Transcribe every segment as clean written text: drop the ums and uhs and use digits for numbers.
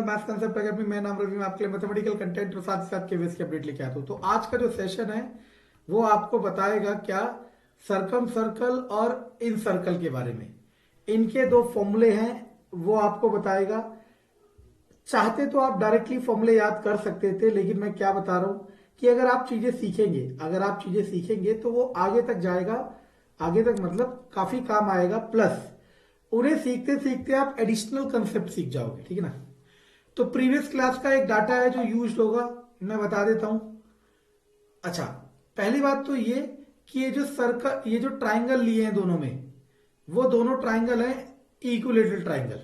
Channel maths concept academy. मैं नाम रवि, मैं आपके लिए मैथमेटिकल कंटेंट और साथ ही साथ केवीएस की अपडेट लेके आता हूँ। तो आज का जो सेशन है वो आपको बताएगा क्या सरकम सर्कल और इन सर्कल के बारे में। इनके दो फॉर्मूले हैं वो आपको बताएगा। चाहते तो आप डायरेक्टली फॉर्मूले याद कर सकते थे, लेकिन मैं क्या बता रहा हूं कि अगर आप चीजें सीखेंगे तो वो आगे तक जाएगा। आगे तक मतलब काफी काम आएगा। प्लस उन्हें सीखते सीखते आप एडिशनल कंसेप्ट सीख जाओगे, ठीक है ना। तो प्रीवियस क्लास का एक डाटा है जो यूज होगा, मैं बता देता हूं। अच्छा, पहली बात तो ये कि ये जो ट्राइंगल लिए हैं दोनों में, वो दोनों ट्राइंगल हैं इक्विलेटरल ट्राइंगल।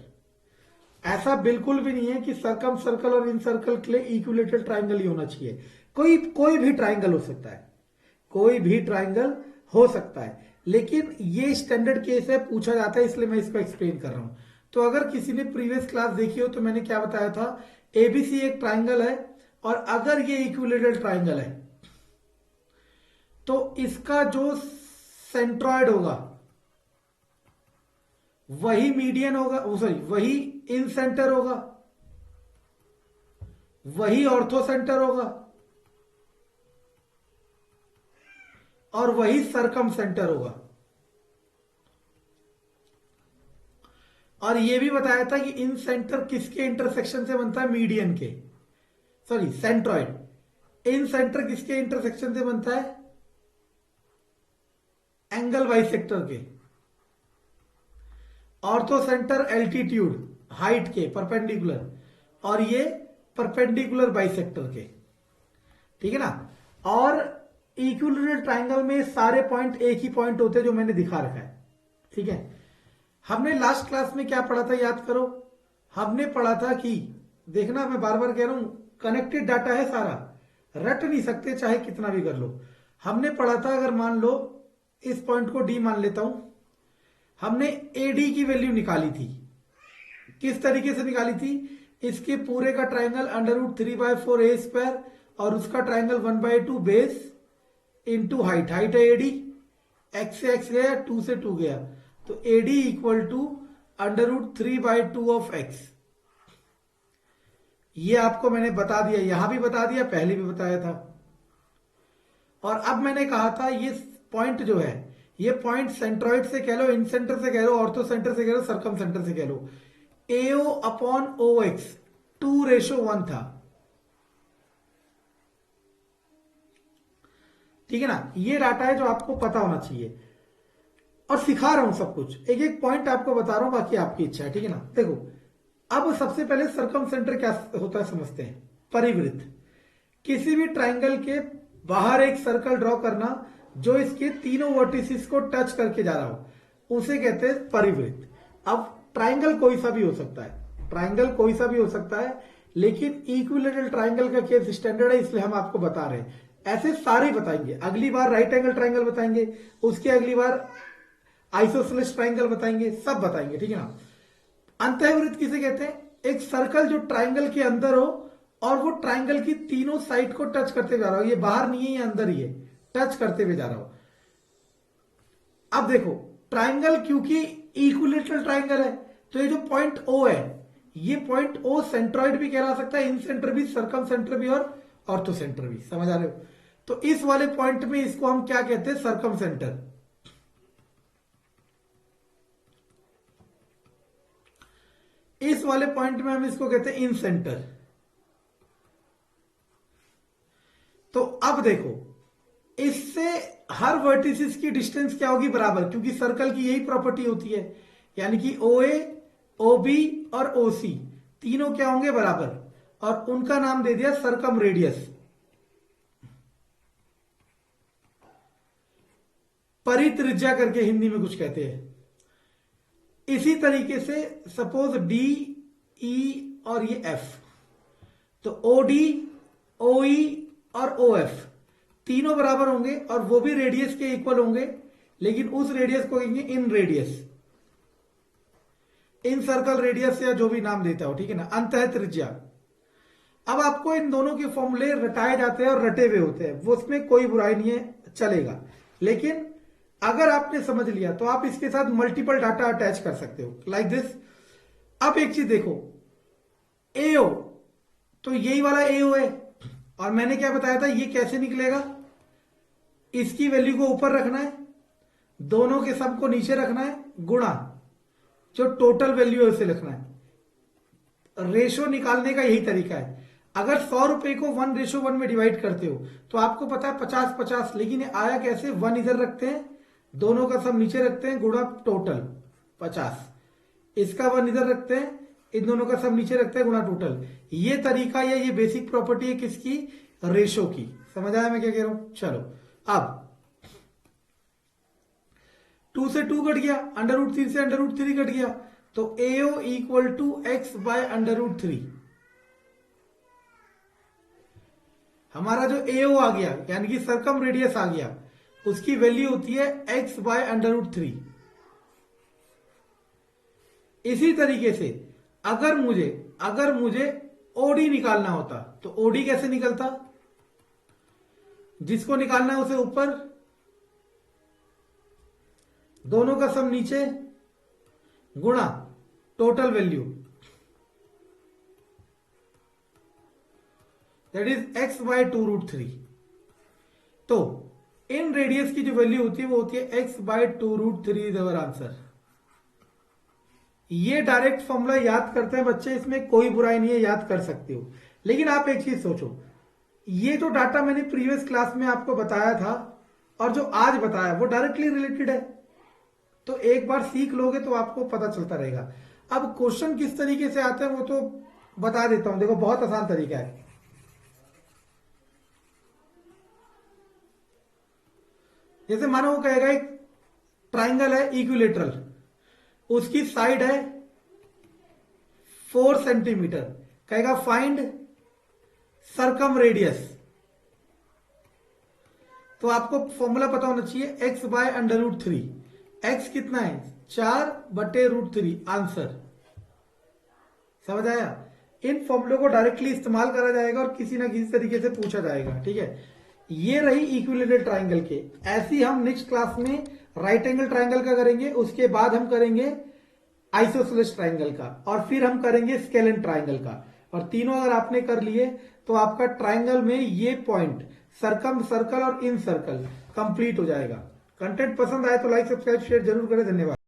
ऐसा बिल्कुल भी नहीं है कि सरकम सर्कल और इन सर्कल के लिए इक्विलेटरल ट्राइंगल ही होना चाहिए। कोई कोई भी ट्राइंगल हो सकता है, कोई भी ट्राइंगल हो सकता है, लेकिन ये स्टैंडर्ड केस है, पूछा जाता है, इसलिए मैं इसको एक्सप्लेन कर रहा हूं। तो अगर किसी ने प्रीवियस क्लास देखी हो तो मैंने क्या बताया था, एबीसी एक ट्राइंगल है और अगर ये इक्विलेटरल ट्राइंगल है तो इसका जो सेंट्रॉइड होगा वही मीडियन होगा, सॉरी वही इन सेंटर होगा, वही ऑर्थो सेंटर होगा और वही सरकम सेंटर होगा। और यह भी बताया था कि इन सेंटर किसके इंटरसेक्शन से बनता है, मीडियन के, सॉरी सेंट्रॉइड। इन सेंटर किसके इंटरसेक्शन से बनता है, एंगल बाइसेक्टर के। ऑर्थो सेंटर एल्टीट्यूड, हाइट के परपेंडिकुलर, और ये परपेंडिकुलर बाइसेक्टर के, ठीक है ना। और इक्विलेटरल ट्राइंगल में सारे पॉइंट एक ही पॉइंट होते हैं जो मैंने दिखा रखा है, ठीक है। हमने लास्ट क्लास में क्या पढ़ा था, याद करो। हमने पढ़ा था कि, देखना मैं बार बार कह रहा हूं, कनेक्टेड डाटा है सारा, रट नहीं सकते चाहे कितना भी कर लो। हमने पढ़ा था, अगर मान लो इस पॉइंट को डी मान लेता हूं, हमने एडी की वैल्यू निकाली थी। किस तरीके से निकाली थी, इसके पूरे का ट्राइंगल √3/4 a² और उसका triangle 1/2 base into height. Height है एडी, एक्स से एक्स गया, 2 से 2 गया, तो AD equal to √3/2 of x. ये आपको मैंने बता दिया, यहां भी बता दिया, पहले भी बताया था। और अब मैंने कहा था ये पॉइंट जो है, ये पॉइंट सेंट्रॉइड से कह लो, इन सेंटर से कह लो, ऑर्थो सेंटर से कह लो, सरकम सेंटर से कह लो, AO अपॉन OX 2:1 था, ठीक है ना। ये डाटा है जो आपको पता होना चाहिए और सिखा रहा हूं सब कुछ, एक एक पॉइंट आपको बता रहा हूं, बाकी आपकी इच्छा है, ठीक है ना। देखो, अब सबसे पहले सरकम सेंटर क्या होता है समझते हैं। परिवृत्त, किसी भी ट्राइंगल के बाहर एक सर्कल ड्रॉ करना जो इसके तीनों वर्टिसेस को टच करके जा रहा हो, उसे कहते हैं परिवृत्त। अब ट्राइंगल कोई सा भी हो सकता है, ट्राइंगल कोई सा भी हो सकता है, लेकिन इक्विलेटरल ट्राइंगल का केस स्टैंडर्ड है, इसलिए हम आपको बता रहे हैं। ऐसे सारे बताएंगे, अगली बार राइट एंगल ट्राइंगल बताएंगे, उसके अगली बार आइसोसेलेस ट्राइंगल बताएंगे, सब बताएंगे, ठीक है ना। अंतःवृत्त किसे कहते हैं, एक सर्कल जो ट्राइंगल के अंदर हो और वो ट्राइंगल की तीनों साइड को टच करते जा रहा हो, ये बाहर नहीं है, ये अंदर ही है, टच करते हुए जा रहा हो। अब देखो, ट्राइंगल क्योंकि इक्विलेटरल ट्राइंगल है, तो ये जो पॉइंट O है, ये पॉइंट O सेंट्रॉइड भी कहला सकता है, इन सेंटर भी, सरकम सेंटर भी और ऑर्थो सेंटर भी, समझ आ रहे हो। तो इस वाले पॉइंट में इसको हम क्या कहते हैं, सरकम सेंटर। इस वाले पॉइंट में हम इसको कहते हैं इन सेंटर। तो अब देखो, इससे हर वर्टिसेस की डिस्टेंस क्या होगी, बराबर, क्योंकि सर्कल की यही प्रॉपर्टी होती है, यानी कि OA, OB और OC तीनों क्या होंगे, बराबर, और उनका नाम दे दिया सरकम रेडियस। परित्रिज्या करके हिंदी में कुछ कहते हैं। इसी तरीके से सपोज D, E और ये F, तो OD, OE और OF तीनों बराबर होंगे और वो भी रेडियस के इक्वल होंगे, लेकिन उस रेडियस को कहेंगे इन रेडियस, इन सर्कल रेडियस या जो भी नाम देता हो, ठीक है ना, अंतः त्रिज्या। अब आपको इन दोनों के फॉर्मूले रटाए जाते हैं और रटे हुए होते हैं, वो उसमें कोई बुराई नहीं है, चलेगा। लेकिन अगर आपने समझ लिया तो आप इसके साथ मल्टीपल डाटा अटैच कर सकते हो, लाइक दिस। अब एक चीज देखो, एओ, तो यही वाला एओ है। और मैंने क्या बताया था, ये कैसे निकलेगा, इसकी वैल्यू को ऊपर रखना है, दोनों के सम को नीचे रखना है, गुणा जो टोटल वैल्यू है उसे लिखना है। रेशो निकालने का यही तरीका है। अगर 100 रुपए को 1:1 में डिवाइड करते हो तो आपको पता है 50-50, लेकिन ये आया कैसे, 1 इधर रखते हैं, दोनों का सम नीचे रखते हैं, गुणा टोटल 50, इसका 1 इधर रखते हैं, इन दोनों का सम नीचे रखते हैं, गुणा टोटल। ये तरीका या ये बेसिक प्रॉपर्टी है किसकी, रेशो की। समझ आया मैं क्या कह रहा हूं। चलो अब 2 से 2 कट गया, √3 से √3 कट गया, तो एओ इक्वल टू एक्स बाय √3। हमारा जो एओ आ गया यानी कि सरकम रेडियस आ गया, उसकी वैल्यू होती है एक्स बाय √3। इसी तरीके से अगर मुझे ओडी निकालना होता तो ओडी कैसे निकलता, जिसको निकालना है उसे ऊपर, दोनों का सम नीचे, गुणा total value, that is x by 2√3। तो इन रेडियस की जो वैल्यू होती है वो होती है x by 2√3 is our answer. ये डायरेक्ट फॉर्मूला याद करते हैं बच्चे, इसमें कोई बुराई नहीं है, याद कर सकते हो। लेकिन आप एक चीज सोचो, ये जो डाटा मैंने प्रीवियस क्लास में आपको बताया था और जो आज बताया वो डायरेक्टली रिलेटेड है, तो एक बार सीख लोगे तो आपको पता चलता रहेगा। अब क्वेश्चन किस तरीके से आते हैं वो तो बता देता हूं, देखो बहुत आसान तरीका है। जैसे मानो वो कहेगा एक ट्राइंगल है इक्विलेटरल, उसकी साइड है 4 सेंटीमीटर, कहेगा फाइंड सरकम रेडियस। तो आपको फॉर्मूला पता होना चाहिए एक्स बाय √3। एक्स कितना है, 4/√3 आंसर। समझ आया। इन फॉर्मूलों को डायरेक्टली इस्तेमाल करा जाएगा और किसी ना किसी तरीके से पूछा जाएगा, ठीक है। ये रही इक्विलेटरल ट्राइंगल के। ऐसी हम नेक्स्ट क्लास में राइट एंगल ट्राइंगल का करेंगे, उसके बाद हम करेंगे आइसोसेलेस ट्राइंगल का, और फिर हम करेंगे स्केलेन ट्राइंगल का। और तीनों अगर आपने कर लिए तो आपका ट्राइंगल में ये पॉइंट सरकम सर्कल और इन सर्कल कंप्लीट हो जाएगा। कंटेंट पसंद आए तो लाइक सब्सक्राइब शेयर जरूर करें। धन्यवाद।